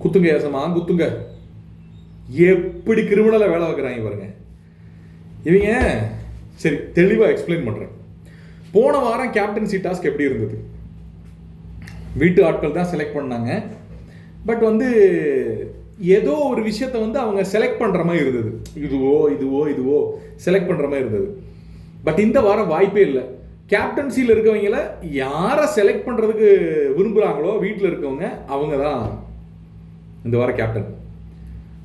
குத்துங்க ஏசமா குத்துங்க. எப்படி கிரிமினலை வேலை வைக்கிறாங்க பாருங்க இவங்க. சரி, தெளிவாக எக்ஸ்பிளைன் பண்ணுறேன். போன வாரம் கேப்டன்சி டாஸ்க் எப்படி இருந்தது? வீட்டு ஆட்கள் தான் செலக்ட் பண்ணாங்க. பட் ஏதோ ஒரு விஷயத்தை அவங்க செலக்ட் பண்ணுற மாதிரி இருந்தது. இதுவோ செலக்ட் பண்ணுற மாதிரி இருந்தது. பட் இந்த வாரம் வாய்ப்பே இல்லை. கேப்டன்சியில் இருக்கவங்கள யாரை செலக்ட் பண்ணுறதுக்கு விரும்புகிறாங்களோ வீட்டில் இருக்கவங்க அவங்க தான் இந்த வாரம் கேப்டன்.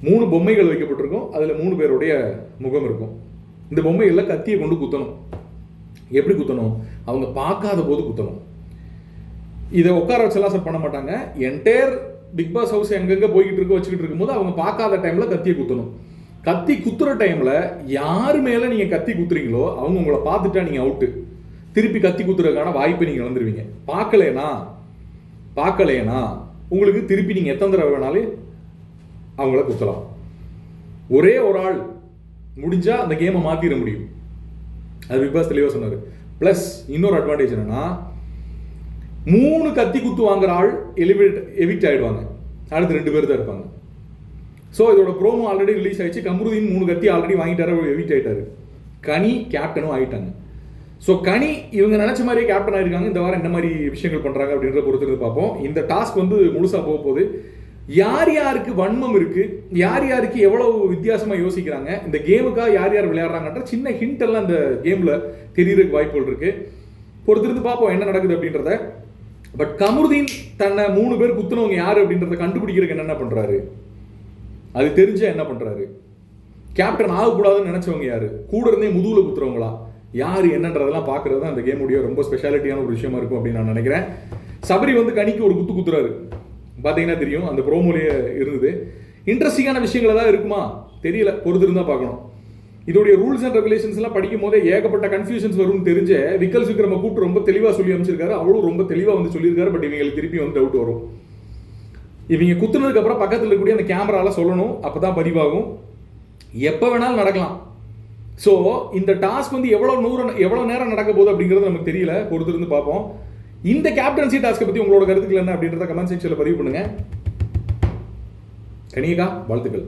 3 பொம்மைகள் வைக்கப்பட்டிருக்கும். அதில் 3 பேருடைய முகம் இருக்கும். இந்த பொம்மைகளில் கத்தியை கொண்டு குத்தணும். எப்படி குத்தணும்? அவங்க பார்க்காத போது குத்தணும். இதை உட்கார வச்செல்லாம் பண்ண மாட்டாங்க. என்டையர் பிக் பாஸ் ஹவுஸ் எங்கெங்கே போய்கிட்டு வச்சுக்கிட்டு இருக்கும்போது அவங்க பார்க்காத டைமில் கத்தியை குத்தணும். கத்தி குத்துற டைமில் யார் மேலே நீங்கள் கத்தி குத்துறீங்களோ அவங்க உங்களை பார்த்துட்டா நீங்கள் அவுட்டு. திருப்பி கத்தி குத்துறதுக்கான வாய்ப்பை நீங்கள் இழந்துருவீங்க. பார்க்கலைனா உங்களுக்கு திருப்பி நீங்கள் எத்தனை தடவை வேணாலும் அவங்கள குத்தலாம். ஒரே ஒரு ஆள் முடிஞ்சா அந்த கேமை மாற்றிட முடியும். அது பிக் பாஸ் தெளிவாக சொன்னார். ப்ளஸ் இன்னொரு அட்வான்டேஜ் என்னன்னா 3 கத்தி குத்து வாங்குற ஆள் எவிக்ட் ஆகிடுவாங்க. அடுத்து 2 பேர் தான் இருப்பாங்க. ஸோ இதோட ப்ரோமோ ஆல்ரெடி ரிலீஸ் ஆயிடுச்சு. கமருதீன் 3 கத்தி ஆல்ரெடி வாங்கிட்டாரு, எவிக்ட் ஆகிட்டாரு. கனி கேப்டனும் ஆகிட்டாங்க. ஸோ கனி இவங்க நினச்ச மாதிரியே கேப்டன் ஆகிருக்காங்க. இந்த வாரம் என்ன மாதிரி விஷயங்கள் பண்ணுறாங்க அப்படின்ற பொறுத்திருந்து பார்ப்போம். இந்த டாஸ்க் முழுசாக போக போகுது. யார் யாருக்கு வன்மம் இருக்குது, யார் யாருக்கு எவ்வளவு வித்தியாசமாக யோசிக்கிறாங்க, இந்த கேமுக்காக யார் யார் விளையாடுறாங்கன்ற சின்ன ஹிண்ட் எல்லாம் இந்த கேமில் தெரியறதுக்கு வாய்ப்புகள் இருக்குது. பொறுத்திருந்து பார்ப்போம் என்ன நடக்குது அப்படின்றத. பட் கமருதீன் தன்னை 3 பேர் குத்துனவங்க யார் அப்படின்றத கண்டுபிடிக்கிறதுக்கு என்ன பண்ணுறாரு, அது தெரிஞ்சா என்ன பண்ணுறாரு? கேப்டன் ஆகக்கூடாதுன்னு நினச்சவங்க யார், கூட இருந்தே முதுகில் குத்துறவங்களா, யார் என்னன்றதெல்லாம் பார்க்குறது தான் அந்த கேமுடைய ரொம்ப ஸ்பெஷாலிட்டியான ஒரு விஷயமா இருக்கும் அப்படின்னு நான் நினைக்கிறேன். சபரி கனிக்கு ஒரு குத்துறாரு, பார்த்தீங்கன்னா தெரியும். அந்த ப்ரோமோலேயே இருந்தது. இன்ட்ரெஸ்டிங்கான விஷயங்கள் ஏதாவது இருக்குமா தெரியல, பொறுத்திருந்தா பார்க்கணும். இதோடைய ரூல்ஸ் அண்ட் ரெகுலேஷன்ஸ் எல்லாம் படிக்கும் போதே ஏகப்பட்ட கன்ஃபியூஷன்ஸ் வரும்னு தெரிஞ்ச விக்கல் விக்ரம கூப்பிட்டு ரொம்ப தெளிவாக சொல்லி அமைச்சிருக்காரு. அவளும் ரொம்ப தெளிவாக சொல்லியிருக்காரு. பட் இவங்களுக்கு திருப்பி டவுட் வரும். இவங்க குத்துனதுக்கு அப்புறம் பக்கத்தில் இருக்கக்கூடிய அந்த கேமரால சொல்லணும், அப்பதான் பதிவாகும். எப்போ வேணாலும் நடக்கலாம். ஸோ இந்த டாஸ்க் எவ்வளோ நேரம் நடக்க போகுது அப்படிங்கிறது நமக்கு தெரியல, பொறுத்திருந்து பார்ப்போம். இந்த கேப்டன்சி டாஸ்க்கை பற்றி உங்களோட கருத்துக்கள் என்ன அப்படின்றத கமெண்ட் செக்ஷனில் பதிவு பண்ணுங்க. கனியக்கா வாழ்த்துக்கள்.